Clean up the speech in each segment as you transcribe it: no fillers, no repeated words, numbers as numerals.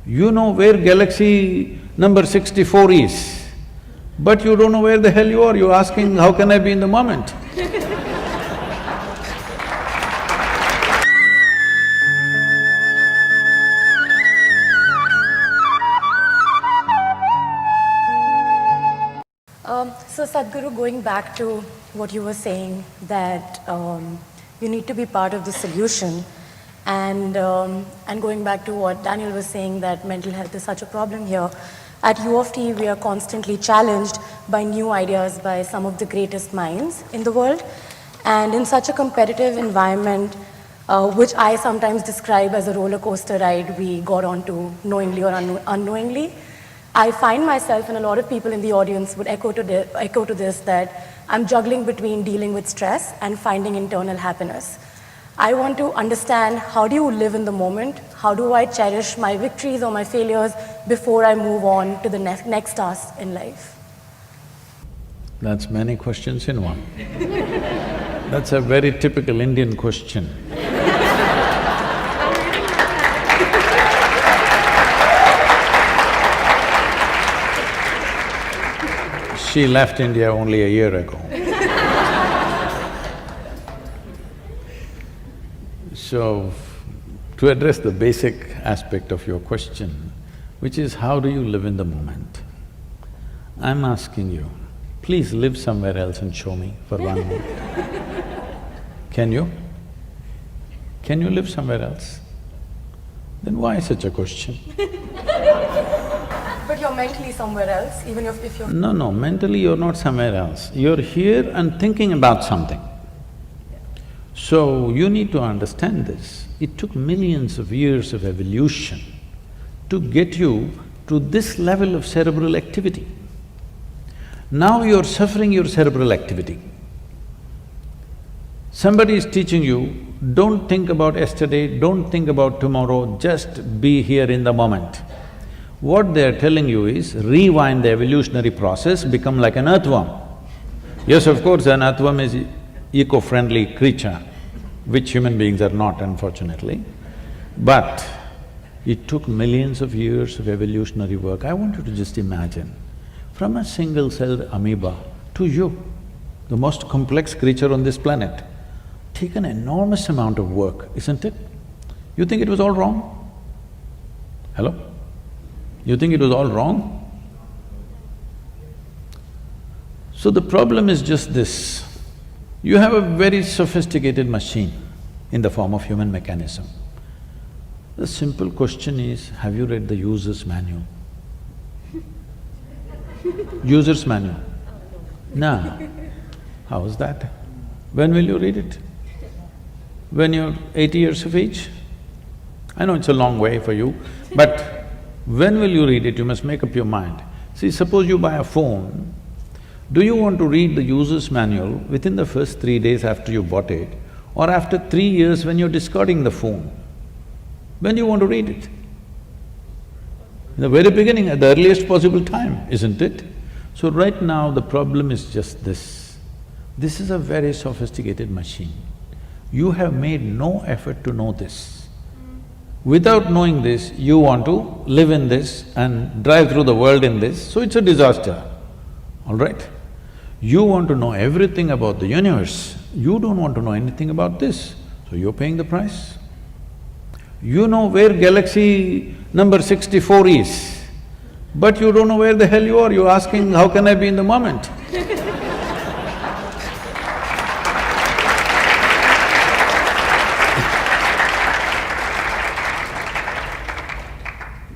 You know where galaxy number 64 is, but you don't know where the hell you are. You're asking, how can I be in the moment? So Sadhguru, going back to what you were saying, that you need to be part of the solution, and going back to what Daniel was saying, that mental health is such a problem here. At U of T, we are constantly challenged by new ideas by some of the greatest minds in the world, and in such a competitive environment, which I sometimes describe as a roller coaster ride we got onto knowingly or unknowingly, I find myself, and a lot of people in the audience would echo to this, that I'm juggling between dealing with stress and finding internal happiness. I want to understand, how do you live in the moment? How do I cherish my victories or my failures before I move on to the next task in life? That's many questions in one. That's a very typical Indian question. She left India only a year ago. So, to address the basic aspect of your question, which is how do you live in the moment? I'm asking you, please live somewhere else and show me for 1 month. Can you? Can you live somewhere else? Then why such a question? But you're mentally somewhere else, even if you're… No, mentally you're not somewhere else. You're here and thinking about something. So, you need to understand this. It took millions of years of evolution to get you to this level of cerebral activity. Now you're suffering your cerebral activity. Somebody is teaching you, don't think about yesterday, don't think about tomorrow, just be here in the moment. What they're telling you is, rewind the evolutionary process, become like an earthworm. Yes, of course, an earthworm is eco-friendly creature, which human beings are not, unfortunately. But it took millions of years of evolutionary work. I want you to just imagine, from a single-celled amoeba to you, the most complex creature on this planet, take an enormous amount of work, isn't it? You think it was all wrong? Hello? You think it was all wrong? So the problem is just this, you have a very sophisticated machine in the form of human mechanism. The simple question is, have you read the user's manual? User's manual? No. How is that? When will you read it? When you're 80 years of age? I know it's a long way for you, but when will you read it? You must make up your mind. See, suppose you buy a phone, do you want to read the user's manual within the first 3 days after you bought it, or after 3 years when you're discarding the phone? When do you want to read it? In the very beginning, at the earliest possible time, isn't it? So right now, the problem is just this. This is a very sophisticated machine. You have made no effort to know this. Without knowing this, you want to live in this and drive through the world in this, so it's a disaster, all right? You want to know everything about the universe, you don't want to know anything about this, so you're paying the price. You know where galaxy number 64 is, but you don't know where the hell you are, you're asking, how can I be in the moment?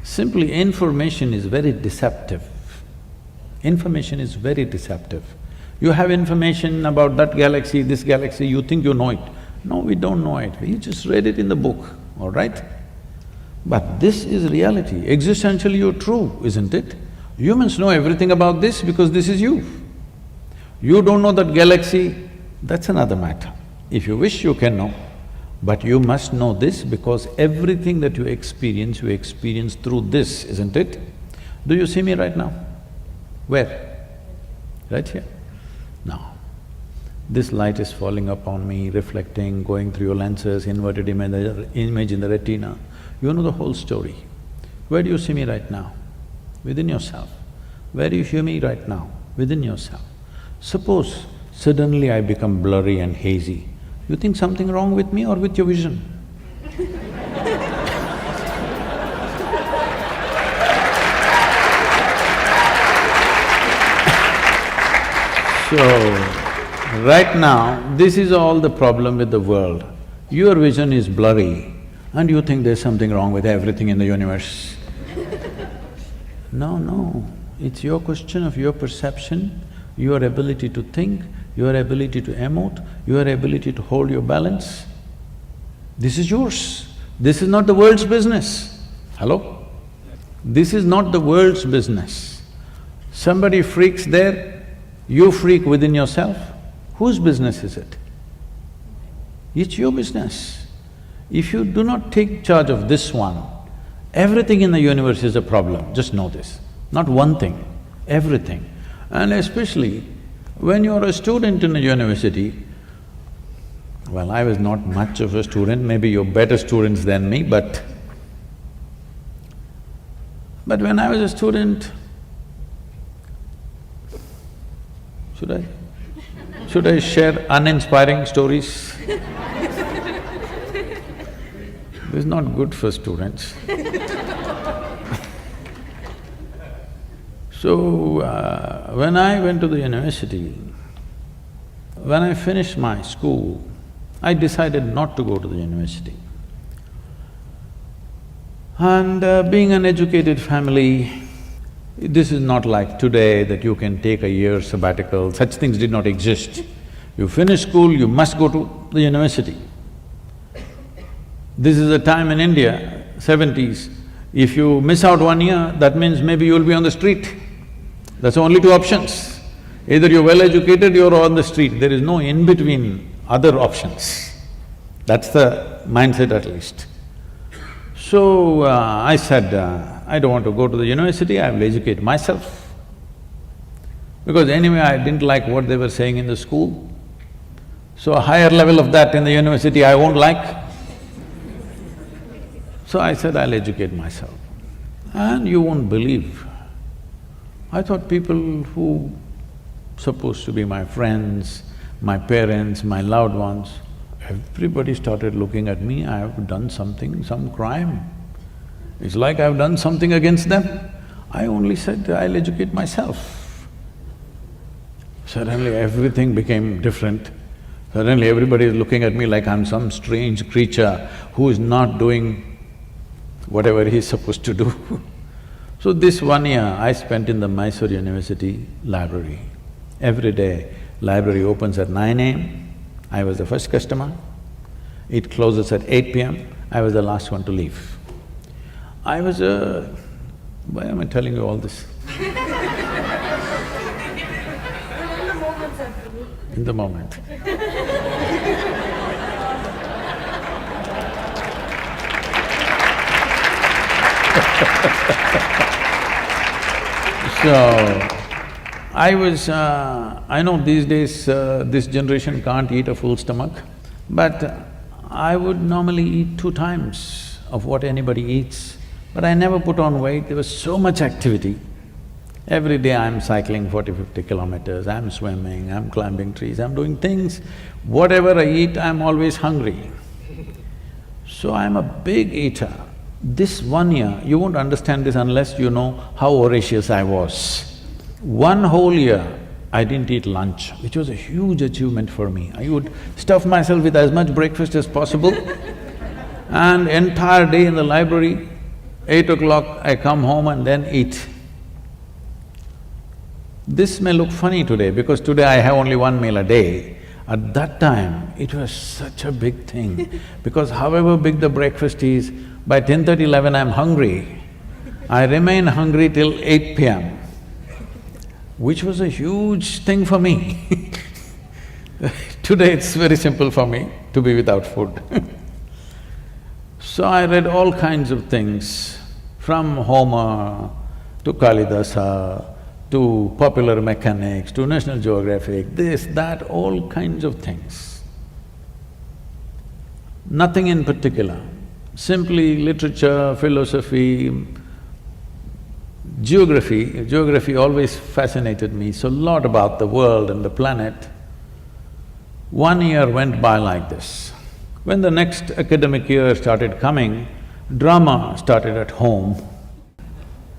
Simply, information is very deceptive. Information is very deceptive. You have information about that galaxy, this galaxy, you think you know it. No, we don't know it, we just read it in the book, all right? But this is reality, existentially you're true, isn't it? Humans know everything about this because this is you. You don't know that galaxy, that's another matter. If you wish, you can know. But you must know this because everything that you experience through this, isn't it? Do you see me right now? Where? Right here? Now, this light is falling upon me, reflecting, going through your lenses, inverted image in the retina. You know the whole story. Where do you see me right now? Within yourself. Where do you hear me right now? Within yourself. Suppose suddenly I become blurry and hazy, you think something wrong with me or with your vision? So, right now, this is all the problem with the world. Your vision is blurry and you think there's something wrong with everything in the universe. No, it's your question of your perception, your ability to think, your ability to emote, your ability to hold your balance. This is yours. This is not the world's business. Hello? This is not the world's business. Somebody freaks there, you freak within yourself. Whose business is it? It's your business. If you do not take charge of this one, everything in the universe is a problem, just know this. Not one thing, everything. And especially when you're a student in a university, well, I was not much of a student, maybe you're better students than me, but when I was a student, should I share uninspiring stories? This is not good for students. So, when I went to the university, when I finished my school, I decided not to go to the university. And being an educated family, this is not like today that you can take a year sabbatical, such things did not exist. You finish school, you must go to the university. This is a time in India, 70s, if you miss out 1 year, that means maybe you'll be on the street. That's only two options. Either you're well educated, you're on the street, there is no in-between other options. That's the mindset at least. So, I said, I don't want to go to the university, I will educate myself. Because anyway, I didn't like what they were saying in the school. So a higher level of that in the university I won't like. So I said, I'll educate myself. And you won't believe, I thought people who supposed to be my friends, my parents, my loved ones, everybody started looking at me, I have done something, some crime. It's like I've done something against them. I only said, I'll educate myself. Suddenly everything became different. Suddenly everybody is looking at me like I'm some strange creature who is not doing whatever he's supposed to do. So this 1 year I spent in the Mysore University library. Every day, library opens at 9 AM, I was the first customer. It closes at 8 PM, I was the last one to leave. I was why am I telling you all this? In the moment. So, I know these days this generation can't eat a full stomach, but I would normally eat 2 times of what anybody eats. But I never put on weight, there was so much activity. Every day I'm cycling 40–50 kilometers, I'm swimming, I'm climbing trees, I'm doing things. Whatever I eat, I'm always hungry. So I'm a big eater. This 1 year, you won't understand this unless you know how voracious I was. 1 whole year, I didn't eat lunch, which was a huge achievement for me. I would stuff myself with as much breakfast as possible and entire day in the library, 8 o'clock I come home and then eat. This may look funny today because today I have only 1 meal a day. At that time, it was such a big thing because however big the breakfast is, by 10:30, 11 I'm hungry. I remain hungry till 8 PM, which was a huge thing for me. Today it's very simple for me to be without food. So I read all kinds of things, from Homer to Kalidasa, to popular mechanics, to National Geographic, this, that, all kinds of things. Nothing in particular, simply literature, philosophy, Geography always fascinated me, so lot about the world and the planet. 1 year went by like this. When the next academic year started coming, drama started at home.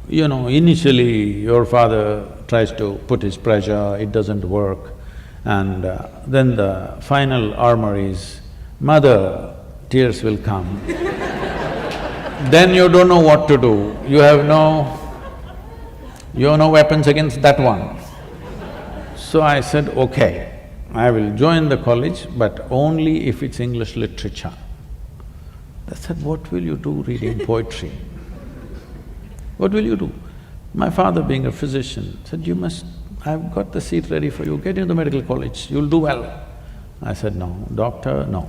You know, initially your father tries to put his pressure, it doesn't work. And then the final armor is, mother, tears will come. Then you don't know what to do, you have no weapons against that one. So I said, okay, I will join the college, but only if it's English literature. I said, what will you do reading poetry? What will you do? My father, being a physician, said, you must… I've got the seat ready for you, get into medical college, you'll do well. I said, no, doctor, no.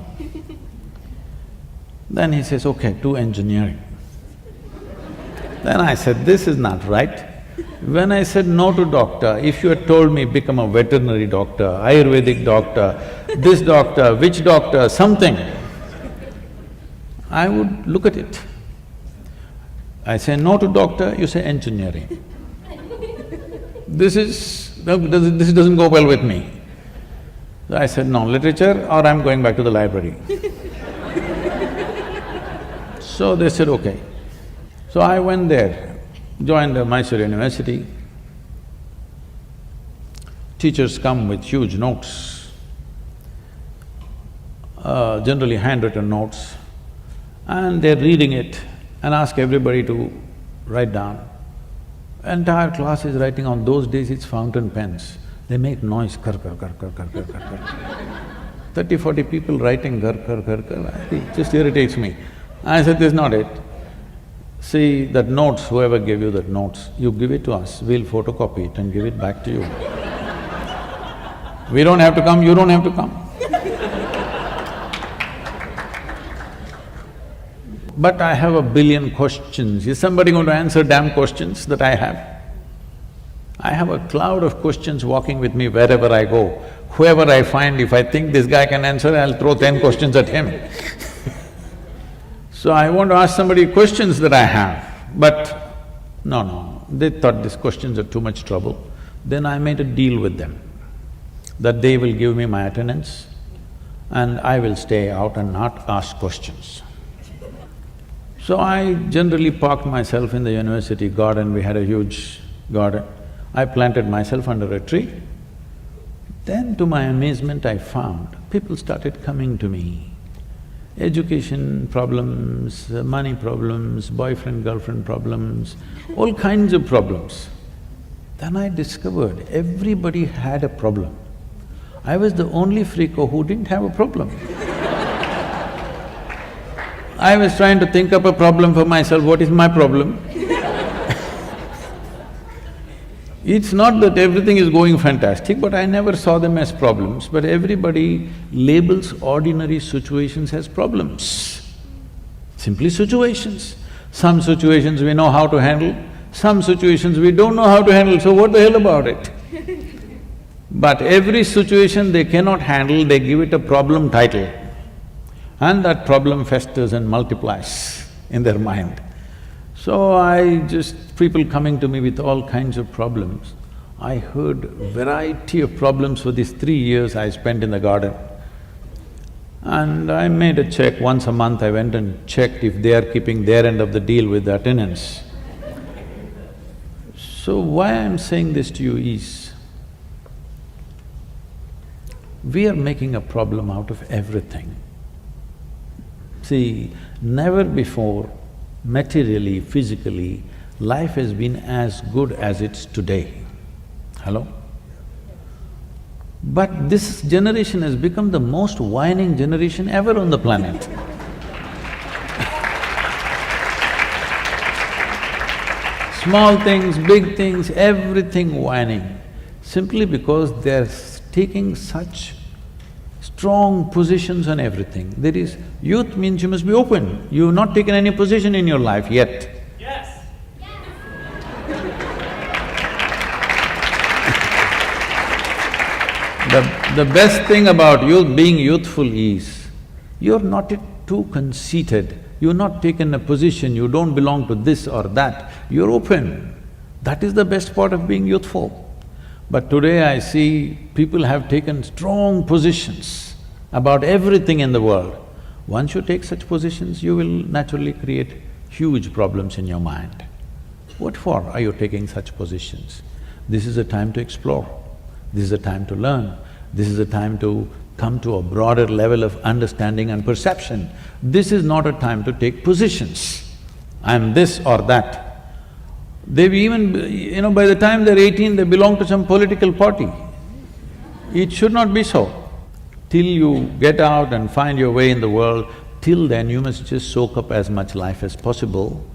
Then he says, okay, do engineering. Then I said, this is not right. When I said no to doctor, if you had told me become a veterinary doctor, Ayurvedic doctor, this doctor, which doctor, something, I would look at it. I say no to doctor, you say engineering. This doesn't go well with me. So I said, no, literature or I'm going back to the library. So they said, okay. So I went there, joined Mysore University. Teachers come with huge notes, generally handwritten notes, and they're reading it and ask everybody to write down. Entire class is writing. On those days it's fountain pens. They make noise, kar, kar, kar, kar, kar, kar, kar, kar. 30, 40 people writing kar, kar, kar, kar, it just irritates me. I said, this is not it. See, that notes, whoever gave you that notes, you give it to us, we'll photocopy it and give it back to you. We don't have to come, you don't have to come. But I have a billion questions. Is somebody going to answer damn questions that I have? I have a cloud of questions walking with me wherever I go. Whoever I find, if I think this guy can answer, I'll throw 10 questions at him. So I want to ask somebody questions that I have, but no, they thought these questions are too much trouble. Then I made a deal with them, that they will give me my attendance and I will stay out and not ask questions. So I generally parked myself in the university garden, we had a huge garden. I planted myself under a tree. Then to my amazement I found, people started coming to me. Education problems, money problems, boyfriend-girlfriend problems, all kinds of problems. Then I discovered everybody had a problem. I was the only freako who didn't have a problem. I was trying to think up a problem for myself, what is my problem? It's not that everything is going fantastic, but I never saw them as problems, but everybody labels ordinary situations as problems. Simply situations. Some situations we know how to handle, some situations we don't know how to handle, so what the hell about it? But every situation they cannot handle, they give it a problem title. And that problem festers and multiplies in their mind. So people coming to me with all kinds of problems. I heard variety of problems for these 3 years I spent in the garden. And I made a check, once a month I went and checked if they are keeping their end of the deal with the attendance. So why I'm saying this to you is, we are making a problem out of everything. See, never before, materially, physically, life has been as good as it's today. Hello? But this generation has become the most whining generation ever on the planet. Small things, big things, everything whining, simply because they're taking such strong positions on everything. There is… youth means you must be open. You've not taken any position in your life yet. Yes. The best thing about youth, being youthful is, you're not too conceited, you've not taken a position, you don't belong to this or that, you're open. That is the best part of being youthful. But today I see people have taken strong positions about everything in the world. Once you take such positions, you will naturally create huge problems in your mind. What for are you taking such positions? This is a time to explore, this is a time to learn, this is a time to come to a broader level of understanding and perception. This is not a time to take positions, I'm this or that. They've even… by the time they're 18, they belong to some political party. It should not be so. Till you get out and find your way in the world, till then you must just soak up as much life as possible.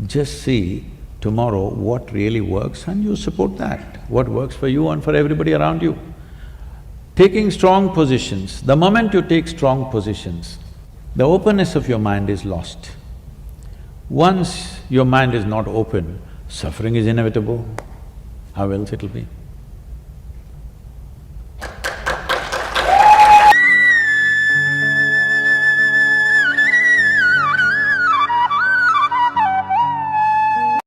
Just see tomorrow what really works and you support that, what works for you and for everybody around you. Taking strong positions, the moment you take strong positions, the openness of your mind is lost. Once your mind is not open, suffering is inevitable. How else it'll be?